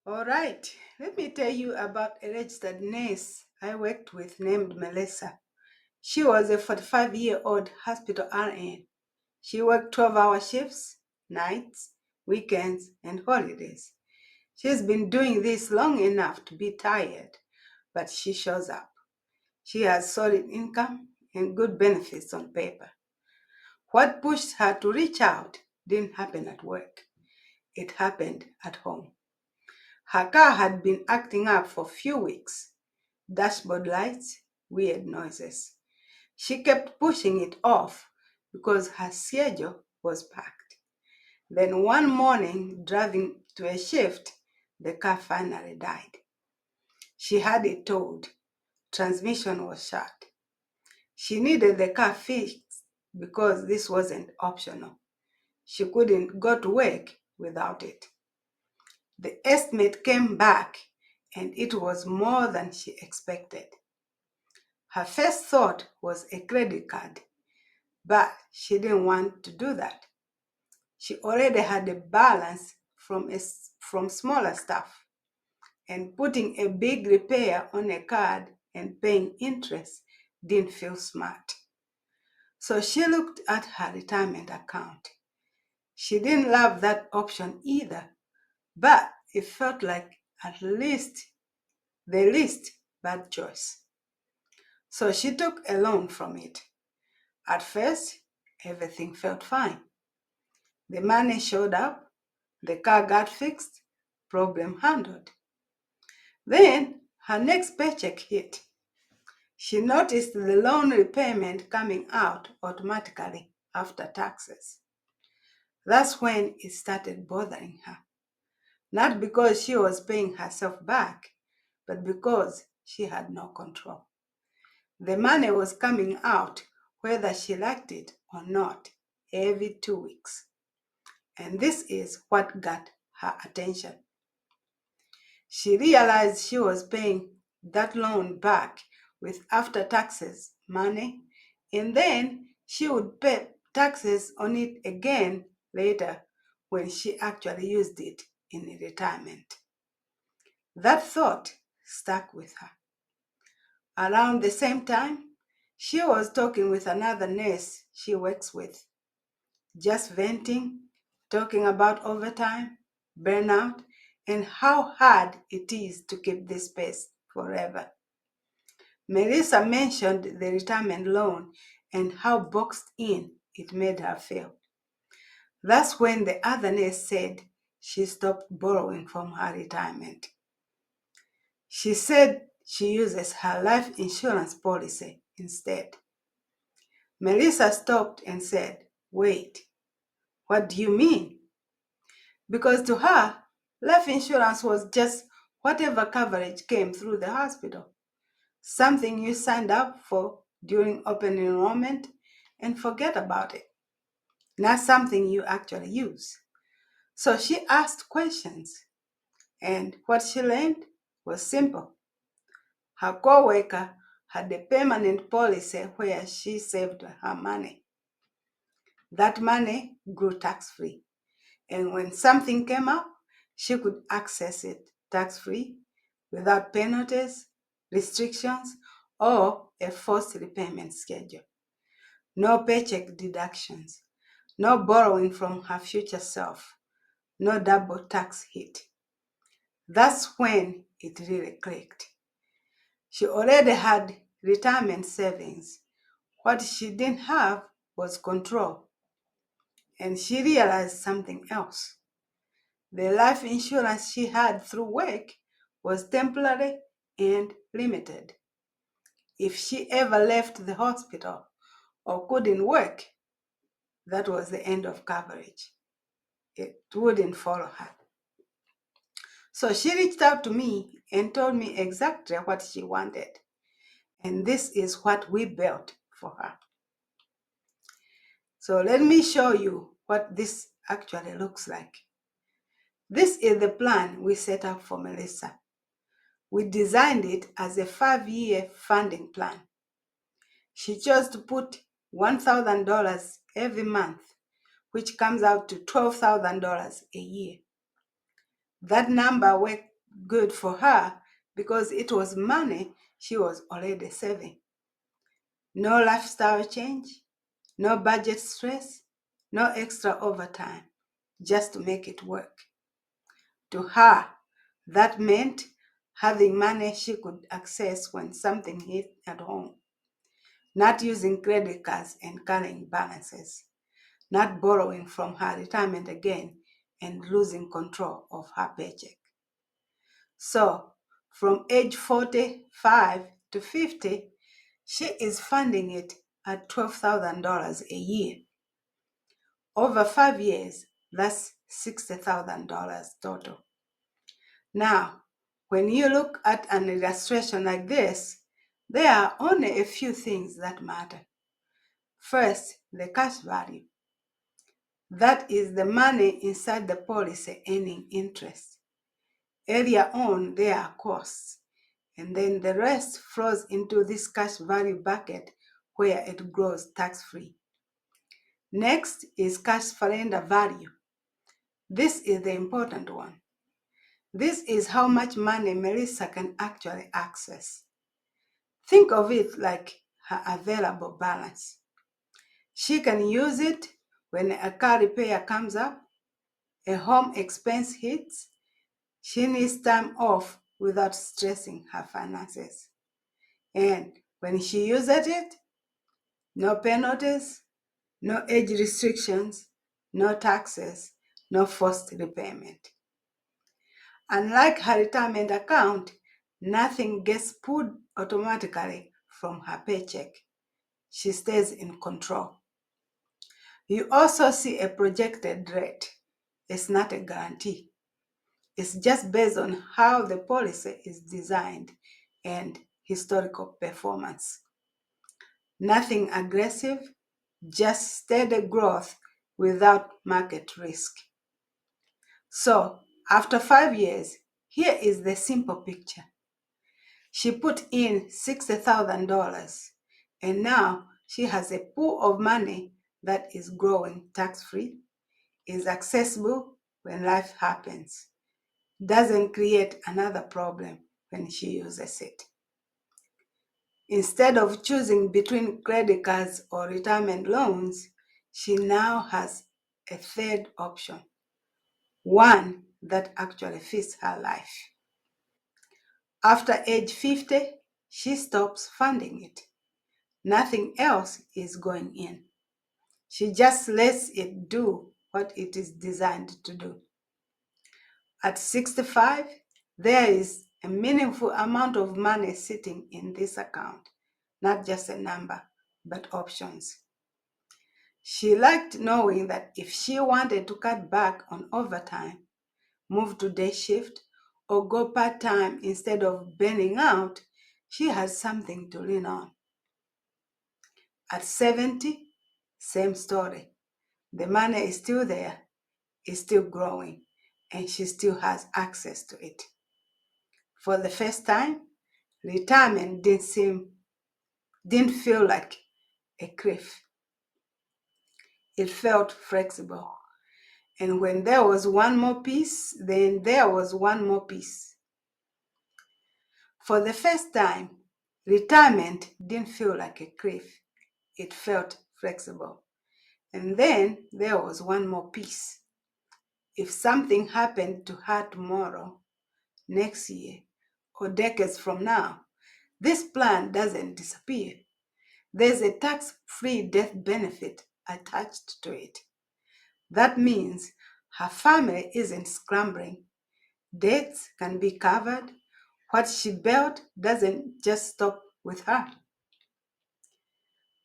All right, let me tell you about a registered nurse I worked with named Melissa. She was a 45-year-old hospital RN. She worked 12-hour shifts, nights, weekends, and holidays. She's been doing this long enough to be tired, but she shows up. She has solid income and good benefits on paper. What pushed her to reach out didn't happen at work. It happened at home. Her car had been acting up for a few weeks. Dashboard lights, weird noises. She kept pushing it off because her schedule was packed. Then one morning, driving to a shift, the car finally died. She had it towed. Transmission was shot. She needed the car fixed because this wasn't optional. She couldn't go to work without it. The estimate came back and it was more than she expected. Her first thought was a credit card, but she didn't want to do that. She already had a balance from smaller stuff, and putting a big repair on a card and paying interest didn't feel smart. So she looked at her retirement account. She didn't love that option either, but it felt like at least the least bad choice. So she took a loan from it. At first, everything felt fine. The money showed up, the car got fixed, problem handled. Then her next paycheck hit. She noticed the loan repayment coming out automatically after taxes. That's when it started bothering her. Not because she was paying herself back, but because she had no control. The money was coming out whether she liked it or not every 2 weeks. And this is what got her attention. She realized she was paying that loan back with after taxes money, and then she would pay taxes on it again later when she actually used it in retirement. That thought stuck with her. Around the same time, she was talking with another nurse she works with, just venting, talking about overtime, burnout, and how hard it is to keep this pace forever. Melissa mentioned the retirement loan and how boxed in it made her feel. That's when the other nurse said she stopped borrowing from her retirement. She said she uses her life insurance policy instead. Melissa stopped and said, "Wait, what do you mean?" Because to her, life insurance was just whatever coverage came through the hospital, something you signed up for during open enrollment and forget about it, not something you actually use. So she asked questions, and what she learned was simple. Her coworker had a permanent policy where she saved her money. That money grew tax-free, and when something came up, she could access it tax-free without penalties, restrictions, or a forced repayment schedule. No paycheck deductions, no borrowing from her future self, no double tax hit. That's when it really clicked. She already had retirement savings. What she didn't have was control. And she realized something else. The life insurance she had through work was temporary and limited. If she ever left the hospital or couldn't work, that was the end of coverage. It wouldn't follow her. So she reached out to me and told me exactly what she wanted. And this is what we built for her. So let me show you what this actually looks like. This is the plan we set up for Melissa. We designed it as a 5-year funding plan. She chose to put $1,000 every month, which comes out to $12,000 a year. That number good for her because it was money she was already saving. No lifestyle change, no budget stress, no extra overtime, just to make it work. To her, that meant having money she could access when something hit at home, not using credit cards and carrying balances, not borrowing from her retirement again and losing control of her paycheck. So, from age 45 to 50, she is funding it at $12,000 a year. Over 5 years, that's $60,000 total. Now, when you look at an illustration like this, there are only a few things that matter. First, the cash value. That is the money inside the policy earning interest. Earlier on, there are costs, and then the rest flows into this cash value bucket where it grows tax-free. Next is cash surrender value. This is the important one. This is how much money Melissa can actually access. Think of it like her available balance. She can use it when a car repair comes up, a home expense hits. She needs time off without stressing her finances. And when she uses it, no penalties, no age restrictions, no taxes, no forced repayment. Unlike her retirement account, nothing gets pulled automatically from her paycheck. She stays in control. You also see a projected rate. It's not a guarantee. It's just based on how the policy is designed and historical performance. Nothing aggressive, just steady growth without market risk. So, after 5 years, here is the simple picture. She put in $60,000 and now she has a pool of money that is growing tax-free, is accessible when life happens, doesn't create another problem when she uses it. Instead of choosing between credit cards or retirement loans, she now has a third option, one that actually fits her life. After age 50, she stops funding it. Nothing else is going in. She just lets it do what it is designed to do. At 65, there is a meaningful amount of money sitting in this account, not just a number, but options. She liked knowing that if she wanted to cut back on overtime, move to day shift, or go part-time instead of burning out, she has something to lean on. At 70, same story. The money is still there, it's still growing, and she still has access to it. For the first time, retirement didn't feel like a cliff. It felt flexible. And when there was one more piece, then there was one more piece. For the first time, retirement didn't feel like a cliff. It felt flexible. And then there was one more piece. If something happened to her tomorrow, next year, or decades from now, this plan doesn't disappear. There's a tax-free death benefit attached to it. That means her family isn't scrambling. Debts can be covered. What she built doesn't just stop with her.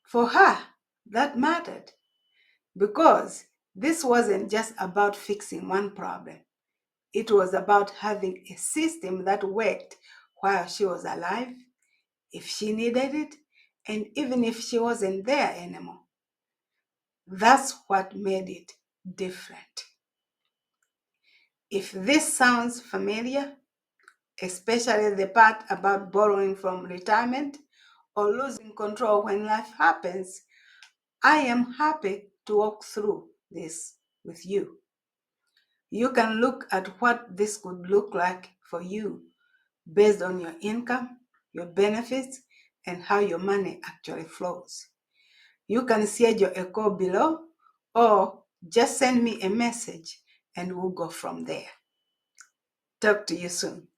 For her, that mattered because this wasn't just about fixing one problem. It was about having a system that worked while she was alive, if she needed it, and even if she wasn't there anymore. That's what made it different. If this sounds familiar, especially the part about borrowing from retirement or losing control when life happens, I am happy to walk through this with you. You can look at what this could look like for you based on your income, your benefits, and how your money actually flows. You can schedule a call below or just send me a message and we'll go from there. Talk to you soon.